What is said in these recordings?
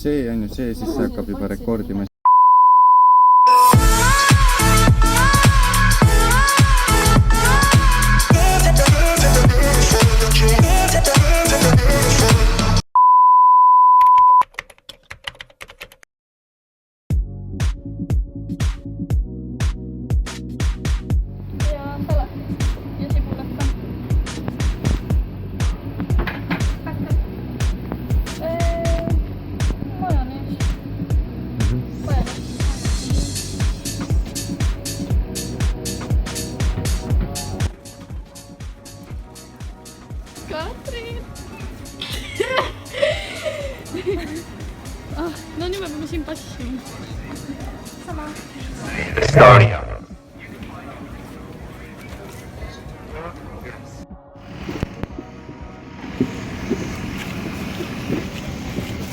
see on ju see, siis see hakkab juba rekordima. No nüüd me peame siin passima. Sama. Estonia.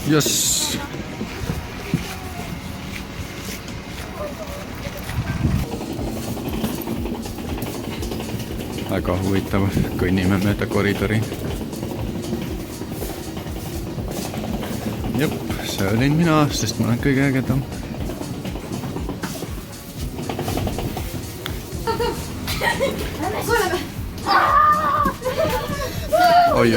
Jess! Väga huvitav, kõnnime mööda koridori. Jep, see olin mina, sest ma olen kõige ägedam. Oi.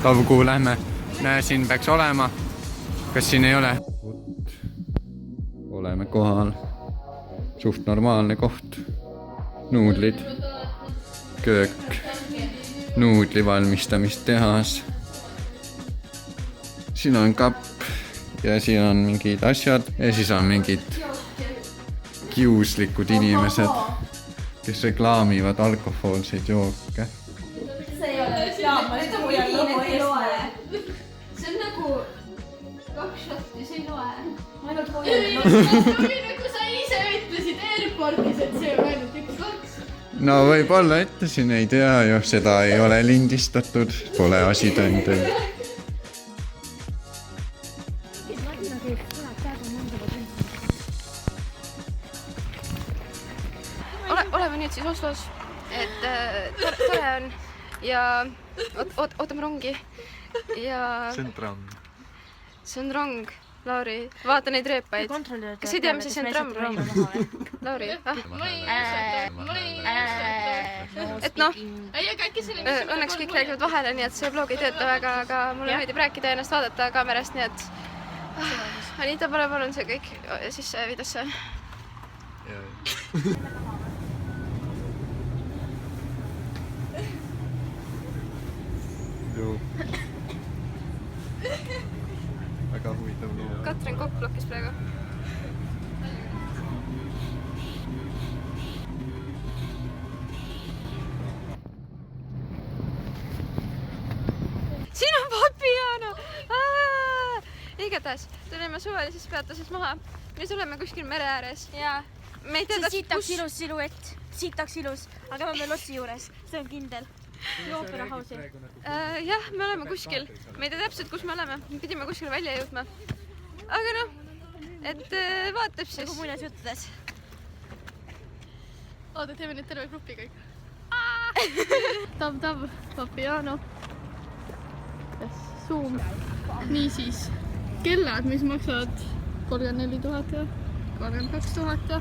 Tavu, kuhu lähme? Näe, siin peaks olema. Kas siin ei ole? Oleme kohal. Suht normaalne koht. Nuudlid. Köök. Nuudli valmistamistehas. Siin on kapp. Ja siin on mingid asjad. Ja siis on mingid kiuslikud inimesed, kes reklaamivad alkohoolseid jooke. See ei ole ei loe. See on nagu 2 šotti, see ei loe. Ainult kui sa ise ütlesid airportis, et see on ainult 1-2. No võib-olla ütlesin, ei tea ju, seda ei ole lindistatud, pole asitõendeid. Oleme nüüd siis Oslos, et tore on ja ootame rongi ja See on tramm. see on rong, Lauri, vaata neid reepaid. Kas ei tea, mis see on tramm? Lauri, et noh, õnneks kõik räägivad vahele, nii et see vlog ei tööta väga, aga mulle meeldib rääkida ja ennast vaadata kaamerast, nii et Anita, palun see kõik sisse videosse. Väga huvitav loo. Katrin Kokk blokkis praegu. Siin on Papiano! Igatahes, tulime suvelises peatuses maha. Nüüd oleme kuskil mere ääres. Jaa. Me ei tea See siitaks ilus siluett. Siitaks ilus. Aga me oleme lotsi juures. See on kindel. Oopera hausi. Jah, me oleme kuskil. Me ei tea täpselt, kus me oleme. Me pidime kuskil välja jõudma. Aga noh, et vaatab siis. Nagu muinas juttudes. Oota, teeme nüüd terve grupi kõik. Tav, Papiano. Zoom. Niisiis, kellad, mis maksavad 34 000 ja 32 000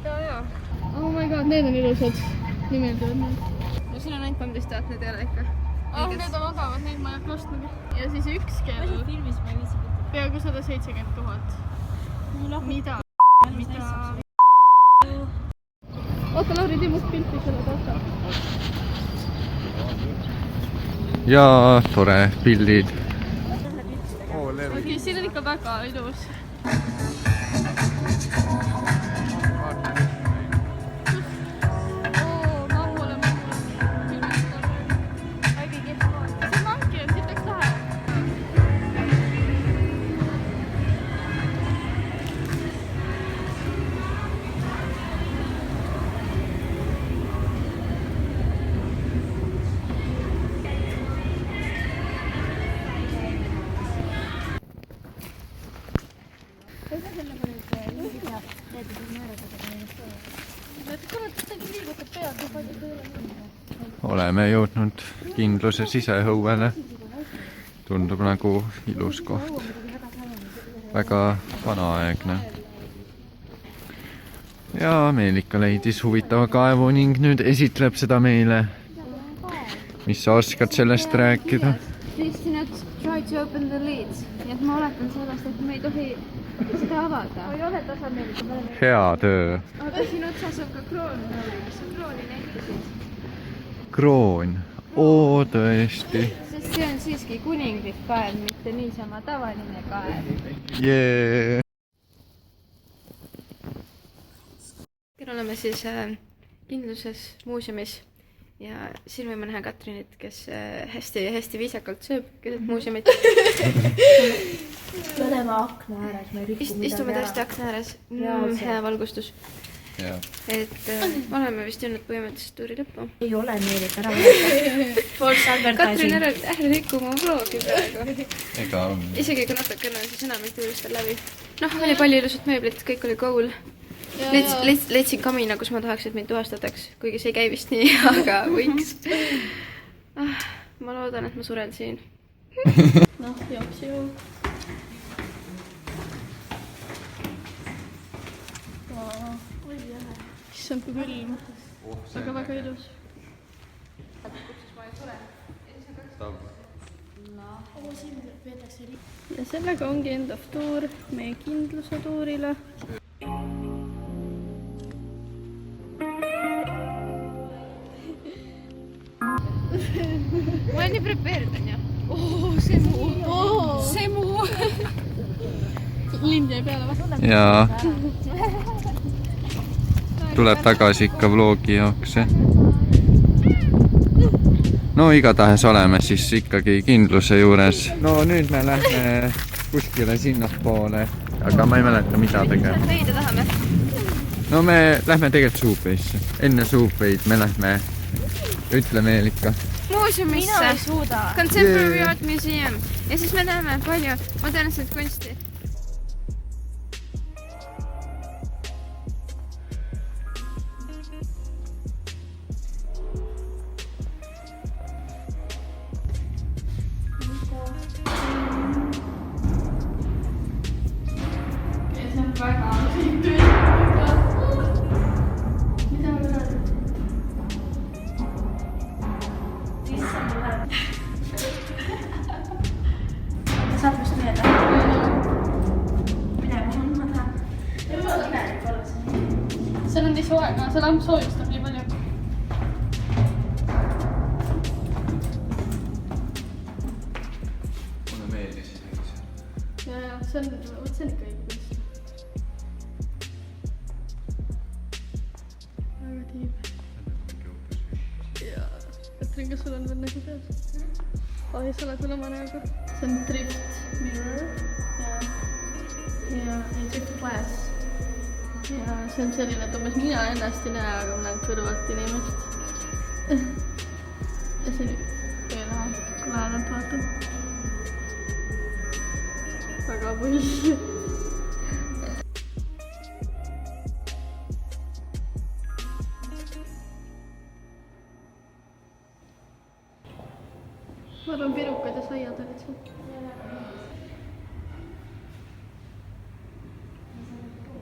ja. Oh my god, need on ilusad. Nii meeldivad need. No siin on ainult 13 000, need ei ole ikka. Need on odavad, neid ma ei hakka ostmagi. Ja siis üks kell. Filmis ma ei viisi pitta. Peaaegu 170 000. Mida? Oota, Lauri, tee must pilti selle tasa. Ja tore pildid. Okei, siin on ikka väga ilus. oleme jõudnud kindluse siseõuele. Tundub nagu ilus koht. Väga vanaaegne. Ja Meelika leidis huvitava kaevu ning nüüd esitleb seda meile. Mis sa oskad sellest rääkida? Tõesti nad try to open the lids. Nii et ma oletan sellest, et me ei tohi seda avada. Ei ole tasameelika. Hea töö. Aga siin otsas on ka kroon. Mis on krooni näitasid? Kroon. Oo, tõesti. Sest see on siiski kuninglik kaev, mitte niisama tavaline kaev. Jee. Oleme siis kindluses muuseumis ja siin võime näha Katrinit, kes hästi viisakalt sööb keset muuseumit. Me oleme akna ääres, me ei rikku midagi Istume tõesti akna ääres, hea valgustus. Et oleme vist jõudnud põhimõtteliselt tuuri lõppu. Ei ole Meelika ära võtta. False Katrin, advertising. ära rikku mu vlogi praegu. Ega on. Isegi kui natukene, siis enam ei tuurist veel läbi. Noh, oli palju ilusat mööblit, kõik oli cool. Leidsin kamina, kus ma tahaks, et mind tuvastataks, kuigi see ei käi vist nii, aga võiks. Ma loodan, et ma suren siin. Noh, jops ju. Issand, kui külm. Aga väga ilus. Ja sellega ongi endav tuur meie kindluse tuurile. Ma olen nii prepared, on ju? See muu. See muu. Lind jäi peale vast. Jaa. Tuleb tagasi ikka vlogi jaoks. No igatahes oleme siis ikkagi kindluse juures. No nüüd me lähme kuskile sinnapoole. Aga ma ei mäleta, mida tegema. Leida tahame. No me lähme tegelikult Subway'sse. Enne Subway'd me lähme, ütle Meelika. Muuseumisse. Mina ei suuda. Contemporary Art Museum. Ja siis me näeme palju modernset kunsti. Saad vist meelde? Midagi ma tahan. Imelik olla see. Seal on nii soe, aga see lamp soojustab nii palju. Mulle meeldis. Ja, see on ikka õige kunst. Väga tiib. Ja, Katrin, kas sul on veel nägu peas? Oi, sa oled veel oma näoga. See on drift mirror ja Egypt glass. Ja see on selline, et umbes mina ennast ei näe, aga ma näen kõrvalt inimest. Ja see ei lähe, kui lähedalt vaatan. Väga põhi. Ma arvan, pirukad ja saiad olid seal.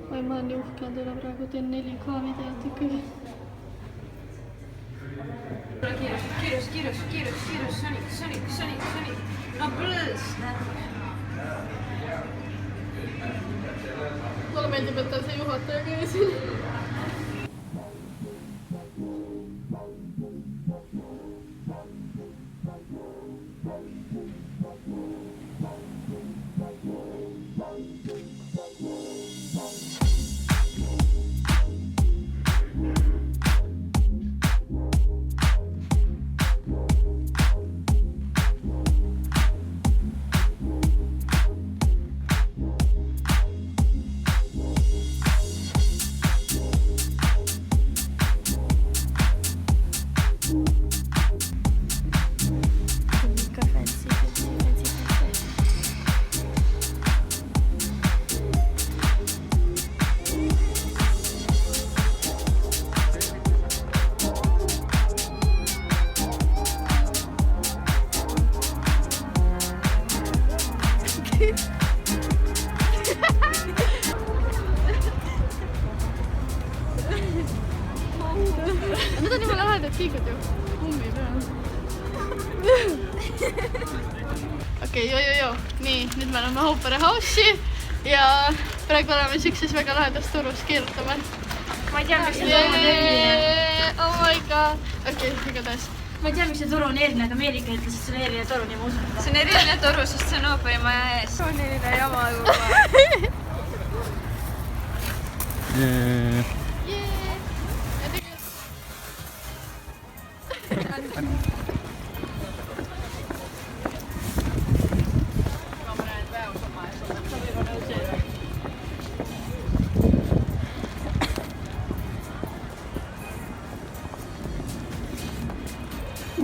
Oi, ma olen nii uhke endale praegu, teen 4K videot ikkagi. Kiirus, Sonic. No please. Mulle meeldib, et on see juhataja ka siin. Need on jumala lahedad tiigud ju. Kummi peal. Okei, joo. Nii, nüüd me oleme Opera House'i ja praegu oleme siukses väga lahedas turus keerutame. Ma ei tea, miks see turu on eriline. Oh my god. Okei, igatahes. Ma ei tea, miks see turu on eriline, aga Ameerika ütles, et see on eriline toru, nii ma usun. see on eriline toru, sest see on ooperi maja ees. See on eriline jama juba.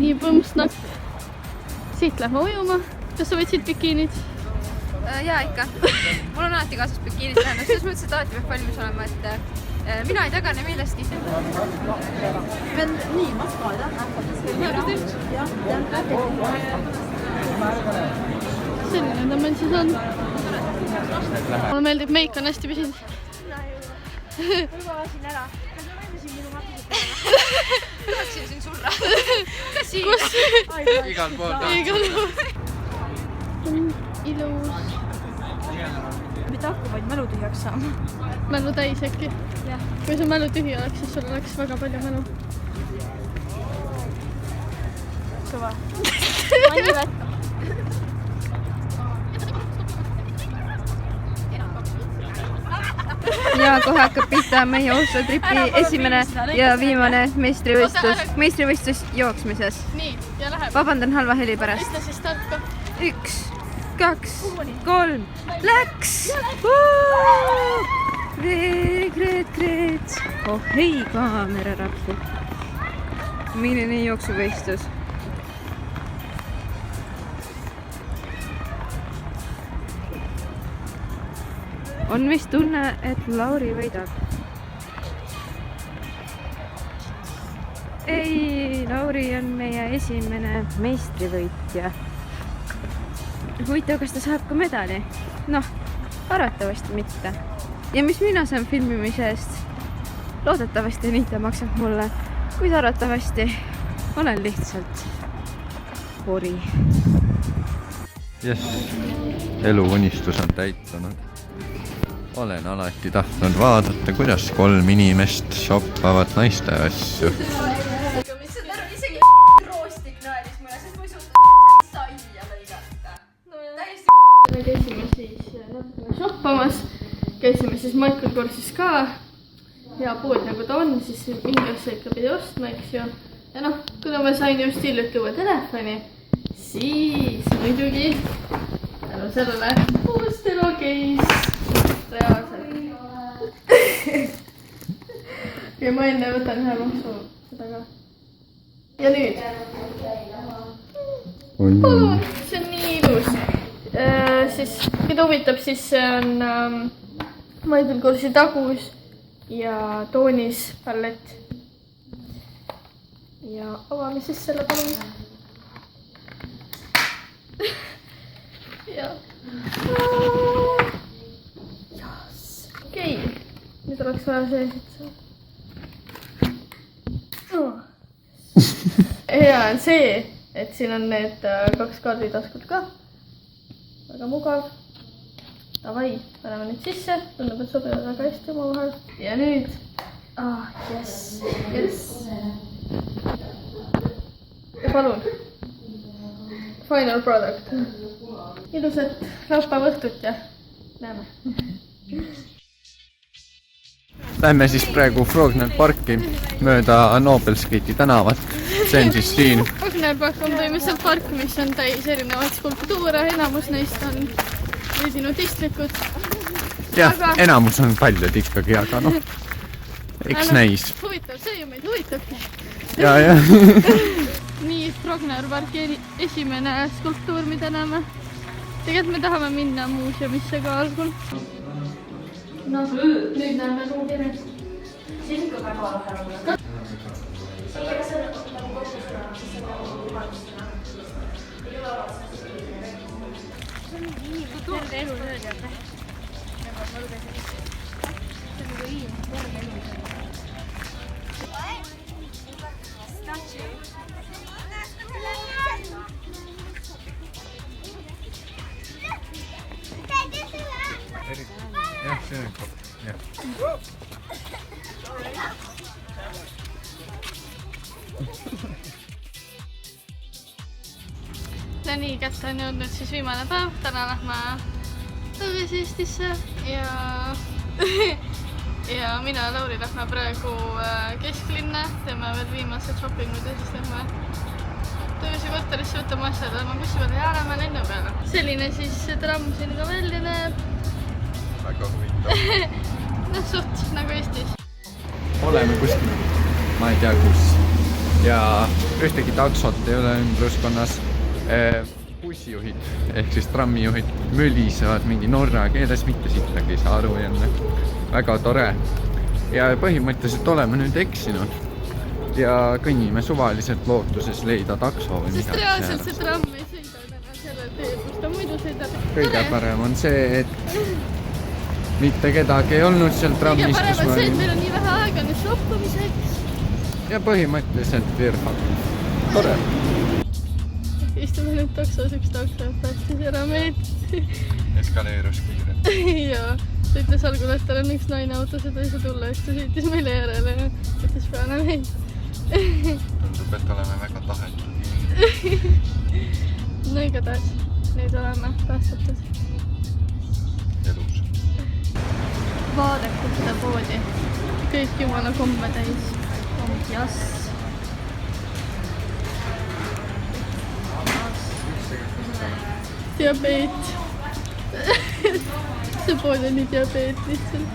Nii põmsnak. Siit lähme ujuma. Kas sa võtsid bikiinid? Jaa, ikka. Mul on alati kaasas bikiinid tähendab. Selles mõttes, et alati peab valmis olema, et mina ei tagane millestki. Nii, maskaada. Selline ta meil siis on. Mulle meeldib, meik on hästi püsinud. Juba lasin ära. Kas ma võime siin minu matused teha? Tahaksin siin surra. Kas siin? Kus? Igal pool Igal pool. Ilus. Mitte hakku, vaid mälu tühjaks saama. Mälu täis äkki. Kui su mälu tühi oleks, siis sul oleks väga palju mälu. Kõva. Ma ei võtta. Ja kohe hakkab pihta meie Oslo tripi esimene ja viimane meistrivõistlus jooksmises. Nii, ja läheb. Vabandan halva heli pärast. Ütle siis tarka. 1, 2, 3, läks! Greet. Oh hei, kaamera rappu. Milline jooksuvõistlus. On vist tunne, et Lauri võidab. Ei, Lauri on meie esimene meistrivõitja. Huvitav, kas ta saab ka medali? Noh, arvatavasti mitte. Ja mis mina saan filmimise eest? Loodetavasti Anita maksab mulle, kuid arvatavasti olen lihtsalt pori. Jess, eluunistus on täitunud. Olen alati tahtnud vaadata, kuidas 3 inimest shoppavad naiste asju. Mis on aru, isegi roostik naeris mulle, sest ma ei suuda saia lõigata. Täiesti Me käisime siis natukene shoppamas. Käisime siis Michael Korsis ka. Hea pood nagu ta on, siis mingi asja ikka pidi ostma, eks ju. Ja noh, kuna ma sain just hiljuti uue telefoni, siis muidugi tänu sellele uus telokeis. Reaalselt. Ja ma enne võtan ühe maksu seda ka. Ja nüüd. Palun, see on nii ilus. Siis, keda huvitab, siis see on Michael Korsi tagus ja toonis pallett. Ja avame siis selle palun. Ja. Okei, nüüd oleks vaja see esitada. Hea on see, et siin on need 2 kaarditaskut ka. Väga mugav. Davai, paneme nüüd sisse. Tundub, et sobivad väga hästi oma vahel. Ja nüüd. Yes. Ja palun. Final product. Ilusat laupäeva õhtut ja näeme. Lähme siis praegu Frogner parki mööda Nobelskiti tänavat. See on siis siin. Frogner park on põhimõtteliselt park, mis on täis erinevaid skulptuure. Enamus neist on veidi nudistlikud. Jah, enamus on paljud ikkagi, aga noh, eks näis. Huvitav, see ju meid huvitabki. Ja. Nii, Frogner parki esimene skulptuur, mida näeme. Tegelikult me tahame minna muuseumisse ka algul. No, nüüd näeme ruumireid. Siin ikka väga lahe olla. Terve elu lööd jääb. No nii, kätte on jõudnud siis viimane päev. Täna lähme tagasi Eestisse ja mina ja Lauri lähme praegu kesklinna. Teeme veel viimased shoppingud ja siis lähme töösi korterisse võtame asjad, lähme bussi peale ja lähme lennu peale. Selline siis see tramm siin ka välja näeb. Väga huvitav. No suht nagu Eestis. Oleme kuskil, ma ei tea kus. Ja ühtegi taksot ei ole ümbruskonnas. Bussijuhid ehk siis trammijuhid mölisevad mingi norra keeles, mitte sittagi ei saa aru jälle. Väga tore. Ja põhimõtteliselt oleme nüüd eksinud. Ja kõnnime suvaliselt lootuses leida takso või midagi. Sest reaalselt see tramm ei sõida täna selle tee, kus ta muidu sõidab. Kõige parem on see, et mitte kedagi ei olnud seal trammis. Kõige parem on see, et meil on nii vähe aega nüüd shoppamiseks. Ja põhimõtteliselt virfab. Tore. Istume nüüd taksos, üks takso päästis ära meid. Eskaleerus kiire. Jaa, ta ütles algul, et tal on üks naine autos ja ta ei saa tulla, siis ta sõitis meile järele ja võttis peale meid. Tundub, et oleme väga tahetud. No igatahes, nüüd oleme päästetud. Elus. Vaadake seda poodi. Kõik jumala komme täis. Jass. Diabeet. See pood on nii diabeet lihtsalt.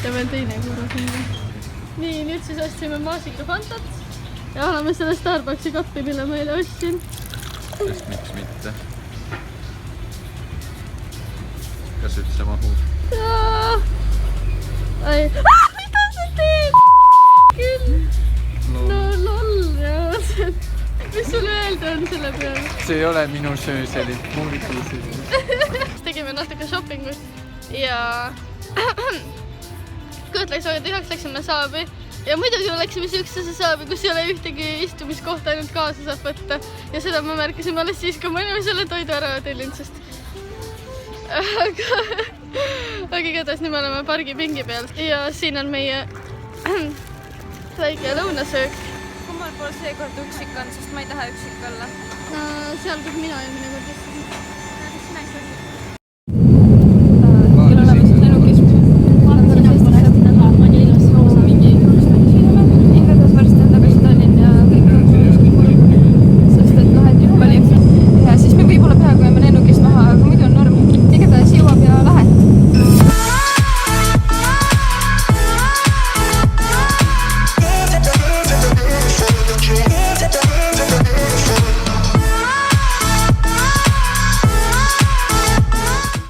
Ja veel teine korra sinna. Nii, nüüd siis ostsime maasika fantat. Ja anname selle Starbucksi kappi, mille ma eile ostsin. Sest miks mitte? Kas üldse mahub? Ai. Mida sa teed? Küll. No loll reaalselt. Mis sul öelda on selle peale? See ei ole minu söö, see oli muidu söö. Tegime natuke shoppingut ja kõhtlaks väga tühjaks, läksime saabi ja muidugi me läksime siuksesse saabi, kus ei ole ühtegi istumiskohta, ainult kaasa saab võtta ja seda me märkasime alles siis, kui me olime selle toidu ära tellinud, sest aga igatahes nüüd me oleme pargipingi peal ja siin on meie väike lõunasöök. Kummal pool seekord üksik on, sest ma ei taha üksik olla. Seal, kus mina eelmine kord istusin.